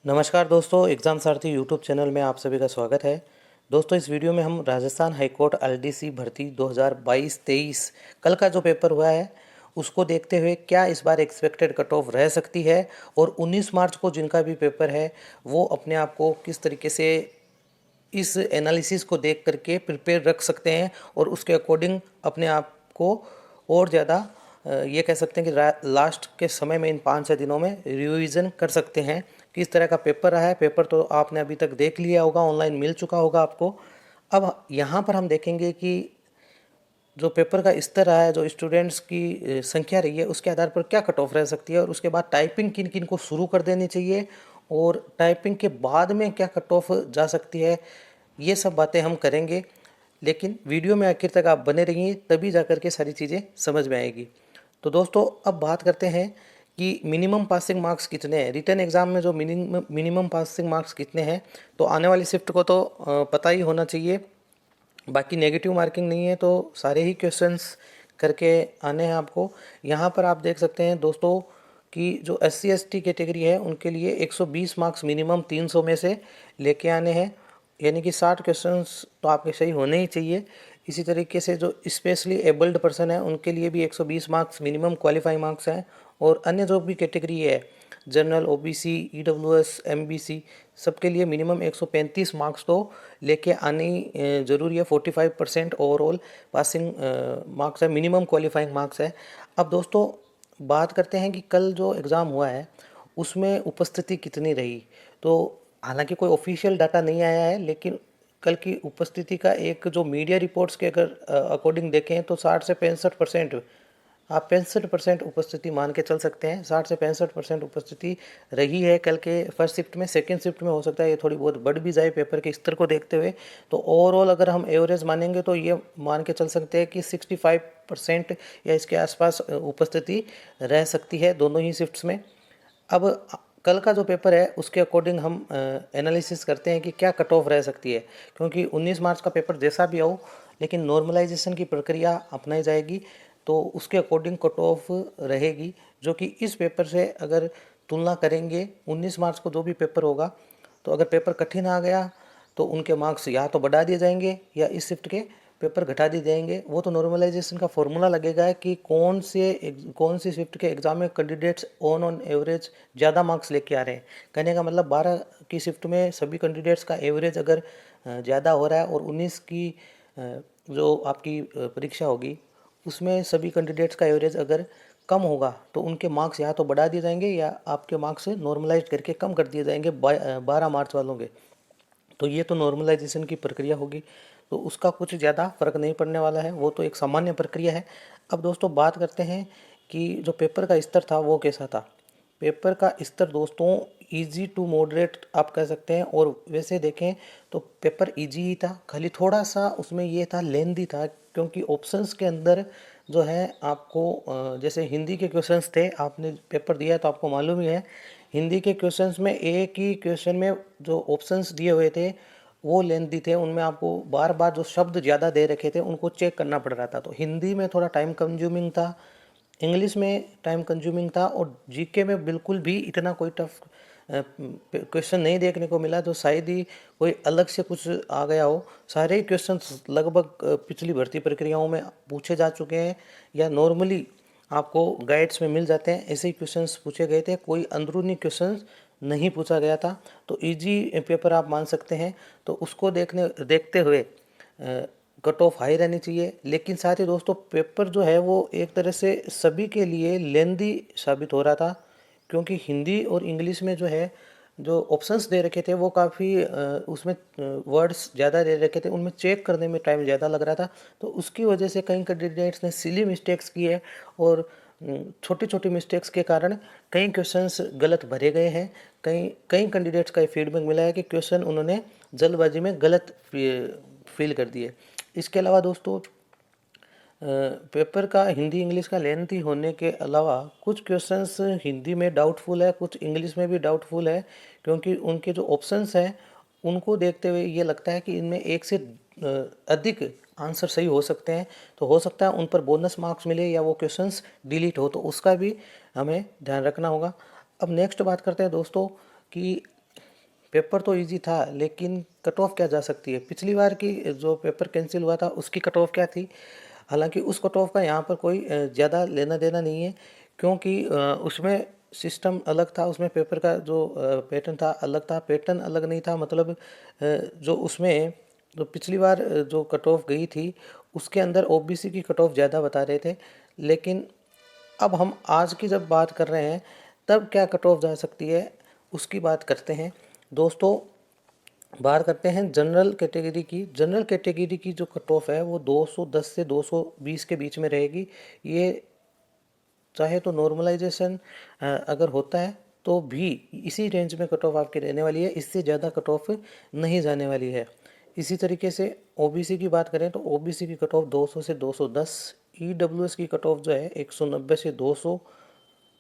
नमस्कार दोस्तों, एग्ज़ाम सारथी YouTube channel में आप सभी का स्वागत है। दोस्तों, इस वीडियो में हम राजस्थान हाईकोर्ट एलडीसी भर्ती 2022-23 कल का जो पेपर हुआ है उसको देखते हुए क्या इस बार एक्सपेक्टेड कट ऑफ रह सकती है और 19 मार्च को जिनका भी पेपर है वो अपने आप को किस तरीके से इस एनालिसिस को देख करके प्रिपेयर रख सकते हैं और उसके अकॉर्डिंग अपने आप को और ज़्यादा ये कह सकते हैं कि लास्ट के समय में इन 5-6 दिनों में रिवीजन कर सकते हैं। किस तरह का पेपर रहा है, पेपर तो आपने अभी तक देख लिया होगा, ऑनलाइन मिल चुका होगा आपको। अब यहाँ पर हम देखेंगे कि जो पेपर का स्तर रहा है, जो स्टूडेंट्स की संख्या रही है, उसके आधार पर क्या कट ऑफ रह सकती है और उसके बाद टाइपिंग किन किन को शुरू कर देनी चाहिए और टाइपिंग के बाद में क्या कट ऑफ जा सकती है, ये सब बातें हम करेंगे। लेकिन वीडियो में आखिर तक आप बने रहिए, तभी जा कर के सारी चीज़ें समझ में आएगी। तो दोस्तों, अब बात करते हैं कि मिनिमम पासिंग मार्क्स कितने हैं। रिटन एग्ज़ाम में जो मिनिमम पासिंग मार्क्स कितने हैं, तो आने वाली शिफ्ट को तो पता ही होना चाहिए। बाकी नेगेटिव मार्किंग नहीं है, तो सारे ही क्वेश्चंस करके आने हैं आपको। यहाँ पर आप देख सकते हैं दोस्तों कि जो SC/ST कैटेगरी है उनके लिए 120 मार्क्स मिनिमम 300 में से लेके आने हैं, यानी कि 60 क्वेश्चंस तो आपके सही होने ही चाहिए। इसी तरीके से जो स्पेशली एबल्ड पर्सन है उनके लिए भी 120 मार्क्स मिनिमम क्वालिफाई मार्क्स हैं, और अन्य जो भी कैटेगरी है जनरल, OBC, EWS, MBC, सबके लिए मिनिमम 135 मार्क्स तो लेके आनी ज़रूरी है। 45% ओवरऑल पासिंग मार्क्स है, मिनिमम क्वालिफाइंग मार्क्स है। अब दोस्तों बात करते हैं कि कल जो एग्ज़ाम हुआ है उसमें उपस्थिति कितनी रही। तो हालांकि कोई ऑफिशियल डाटा नहीं आया है, लेकिन कल की उपस्थिति का एक जो मीडिया रिपोर्ट्स के अगर अकॉर्डिंग देखें तो 60 से 65%, आप 65% उपस्थिति मान के चल सकते हैं। 60 से 65% उपस्थिति रही है कल के फर्स्ट शिफ्ट में। सेकंड शिफ्ट में हो सकता है ये थोड़ी बहुत बढ़ भी जाए पेपर के स्तर को देखते हुए। तो ओवरऑल अगर हम एवरेज मानेंगे तो ये मान के चल सकते हैं कि 65% या इसके आसपास उपस्थिति रह सकती है दोनों ही शिफ्ट्स में। अब कल का जो पेपर है उसके अकॉर्डिंग हम एनालिसिस करते हैं कि क्या कट ऑफ रह सकती है, क्योंकि 19 मार्च का पेपर जैसा भी हो, लेकिन नॉर्मलाइजेशन की प्रक्रिया अपनाई जाएगी तो उसके अकॉर्डिंग कट ऑफ रहेगी, जो कि इस पेपर से अगर तुलना करेंगे 19 मार्च को जो भी पेपर होगा, तो अगर पेपर कठिन आ गया तो उनके मार्क्स या तो बढ़ा दिए जाएंगे या इस शिफ्ट के पेपर घटा दिए जाएंगे। वो तो नॉर्मलाइजेशन का फॉर्मूला लगेगा कि कौन सी शिफ्ट के एग्ज़ाम में कैंडिडेट्स ऑन एवरेज ज़्यादा मार्क्स लेके आ रहे हैं। कहने का मतलब 12 की शिफ्ट में सभी कैंडिडेट्स का एवरेज अगर ज़्यादा हो रहा है और 19 की जो आपकी परीक्षा होगी उसमें सभी कैंडिडेट्स का एवरेज अगर कम होगा तो उनके मार्क्स या तो बढ़ा दिए जाएंगे या आपके मार्क्स नॉर्मलाइज करके कम कर दिए जाएंगे 12 मार्च वालों के। तो ये तो नॉर्मलाइजेशन की प्रक्रिया होगी, तो उसका कुछ ज़्यादा फर्क नहीं पड़ने वाला है, वो तो एक सामान्य प्रक्रिया है। अब दोस्तों बात करते हैं कि जो पेपर का स्तर था वो कैसा था। पेपर का स्तर दोस्तों इजी टू मॉडरेट आप कह सकते हैं, और वैसे देखें तो पेपर इजी ही था, खाली थोड़ा सा उसमें ये था लेंदी था, क्योंकि ऑप्शंस के अंदर जो है आपको जैसे हिंदी के क्वेश्चंस थे, आपने पेपर दिया तो आपको मालूम ही है, हिंदी के क्वेश्चंस में एक ही क्वेश्चन में जो ऑप्शंस दिए हुए थे वो लेंथी थे, उनमें आपको बार बार जो शब्द ज़्यादा दे रखे थे उनको चेक करना पड़ रहा था। तो हिंदी में थोड़ा टाइम कंज्यूमिंग था, इंग्लिश में टाइम कंज्यूमिंग था, और जीके में बिल्कुल भी इतना कोई टफ क्वेश्चन नहीं देखने को मिला, तो शायद ही कोई अलग से कुछ आ गया हो। सारे ही क्वेश्चन लगभग पिछली भर्ती प्रक्रियाओं में पूछे जा चुके हैं या नॉर्मली आपको गाइड्स में मिल जाते हैं, ऐसे ही क्वेश्चंस पूछे गए थे, कोई अंदरूनी क्वेश्चंस नहीं पूछा गया था। तो इजी पेपर आप मान सकते हैं। तो उसको देखते हुए कट ऑफ हाई रहनी चाहिए। लेकिन साथ ही दोस्तों पेपर जो है वो एक तरह से सभी के लिए लेंदी साबित हो रहा था, क्योंकि हिंदी और इंग्लिश में जो है जो ऑप्शंस दे रखे थे वो काफ़ी उसमें वर्ड्स ज़्यादा दे रखे थे, उनमें चेक करने में टाइम ज़्यादा लग रहा था। तो उसकी वजह से कई कैंडिडेट्स ने सिली मिस्टेक्स की है, और छोटी छोटी मिस्टेक्स के कारण कई क्वेश्चंस गलत भरे गए हैं। कई कई कैंडिडेट्स का फीडबैक मिला है कि क्वेश्चन उन्होंने जल्दबाजी में गलत फिल कर दिए। इसके अलावा दोस्तों पेपर का हिंदी इंग्लिश का लेंथी होने के अलावा कुछ क्वेश्चंस हिंदी में डाउटफुल है, कुछ इंग्लिश में भी डाउटफुल है, क्योंकि उनके जो ऑप्शंस हैं उनको देखते हुए ये लगता है कि इनमें एक से अधिक आंसर सही हो सकते हैं। तो हो सकता है उन पर बोनस मार्क्स मिले या वो क्वेश्चंस डिलीट हो, तो उसका भी हमें ध्यान रखना होगा। अब नेक्स्ट बात करते हैं दोस्तों कि पेपर तो इजी था, लेकिन कट ऑफ क्या जा सकती है। पिछली बार की जो पेपर कैंसिल हुआ था उसकी कट ऑफ क्या थी। हालांकि उस कट ऑफ का यहाँ पर कोई ज़्यादा लेना देना नहीं है, क्योंकि उसमें सिस्टम अलग था, उसमें पेपर का जो पैटर्न था अलग था, पैटर्न अलग नहीं था। मतलब जो उसमें जो पिछली बार जो कट ऑफ गई थी उसके अंदर ओबीसी की कट ऑफ ज़्यादा बता रहे थे। लेकिन अब हम आज की जब बात कर रहे हैं तब क्या कट ऑफ जा सकती है उसकी बात करते हैं। दोस्तों, बात करते हैं जनरल कैटेगरी की। जनरल कैटेगरी की जो कट ऑफ है वो 210 से 220 के बीच में रहेगी। ये चाहे तो नॉर्मलाइजेशन अगर होता है तो भी इसी रेंज में कट ऑफ आपकी रहने वाली है, इससे ज़्यादा कट ऑफ नहीं जाने वाली है। इसी तरीके से ओबीसी की बात करें तो ओबीसी की कट ऑफ 200 से 210, ईडब्ल्यूएस की कट ऑफ जो है 190 से 200,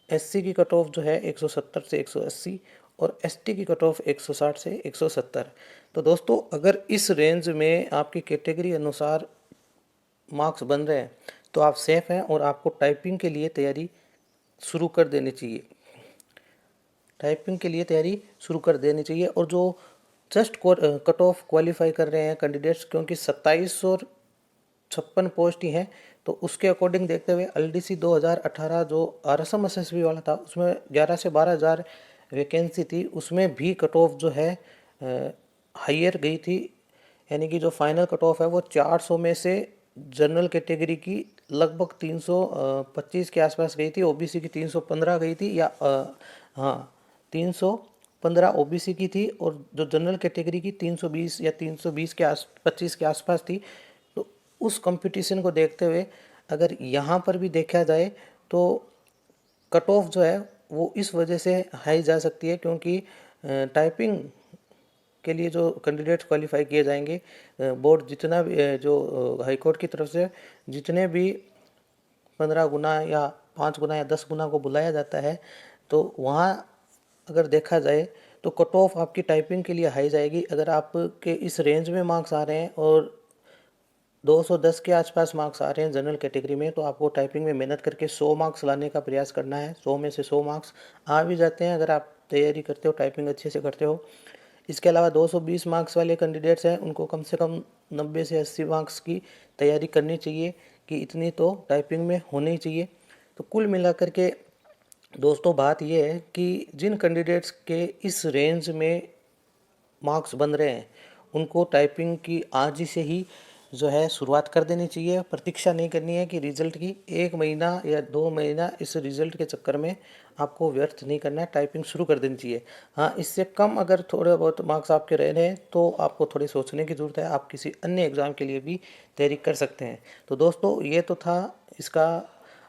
एससी की कट ऑफ जो है 170 से 180 और एसटी की कट ऑफ 160 से 170। तो दोस्तों, अगर इस रेंज में आपकी कैटेगरी अनुसार मार्क्स बन रहे हैं तो आप सेफ हैं और आपको टाइपिंग के लिए तैयारी शुरू कर देनी चाहिए। टाइपिंग के लिए तैयारी शुरू कर देनी चाहिए। और जो जस्ट कट ऑफ क्वालिफाई कर रहे हैं कैंडिडेट्स, क्योंकि 27 और 56 पोस्ट ही हैं, तो उसके अकॉर्डिंग देखते हुए एलडीसी 2018 जो आरएसएम एसएसबी वाला था उसमें 11 से 12,000 वैकेंसी थी, उसमें भी कट ऑफ जो है हाइयर गई थी। यानी कि जो फाइनल कट ऑफ है वो 400 में से जनरल कैटेगरी की लगभग 325 के आसपास गई थी, ओबीसी की 315 गई थी, या हाँ 315 ओबीसी की थी और जो जनरल कैटेगरी की 320 या 320 के 25 के आसपास थी। तो उस कंपटीशन को देखते हुए अगर यहाँ पर भी देखा जाए तो कट ऑफ जो है वो इस वजह से हाई जा सकती है, क्योंकि टाइपिंग के लिए जो कैंडिडेट्स क्वालिफाई किए जाएंगे, बोर्ड जितना भी जो हाई कोर्ट की तरफ से जितने भी 15 गुना या 5 गुना या 10 गुना को बुलाया जाता है, तो वहाँ अगर देखा जाए तो कट ऑफ आपकी टाइपिंग के लिए हाई जाएगी। अगर आपके इस रेंज में मार्क्स आ रहे हैं और 210 के आसपास मार्क्स आ रहे हैं जनरल कैटेगरी में, तो आपको टाइपिंग में मेहनत करके 100 मार्क्स लाने का प्रयास करना है। 100 में से 100 मार्क्स आ भी जाते हैं अगर आप तैयारी करते हो, टाइपिंग अच्छे से करते हो। इसके अलावा 220 मार्क्स वाले कैंडिडेट्स हैं, उनको कम से कम 90 से 80 मार्क्स की तैयारी करनी चाहिए कि इतनी तो टाइपिंग में होनी ही चाहिए। तो कुल मिलाकर के दोस्तों बात यह है कि जिन कैंडिडेट्स के इस रेंज में मार्क्स बन रहे हैं उनको टाइपिंग की आज ही से ही जो है शुरुआत कर देनी चाहिए। प्रतीक्षा नहीं करनी है कि रिज़ल्ट की 1 महीना या 2 महीना इस रिज़ल्ट के चक्कर में आपको व्यर्थ नहीं करना है, टाइपिंग शुरू कर देनी चाहिए। हाँ, इससे कम अगर थोड़े बहुत मार्क्स आपके रह रहे हैं तो आपको थोड़ी सोचने की ज़रूरत है, आप किसी अन्य एग्ज़ाम के लिए भी तैयारी कर सकते हैं। तो दोस्तों, ये तो था इसका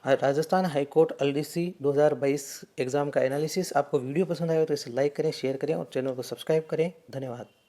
राजस्थान हाईकोर्ट एलडीसी 2022 एग्ज़ाम का एनालिसिस। आपको वीडियो पसंद आया तो इसे लाइक करें, शेयर करें और चैनल को सब्सक्राइब करें। धन्यवाद।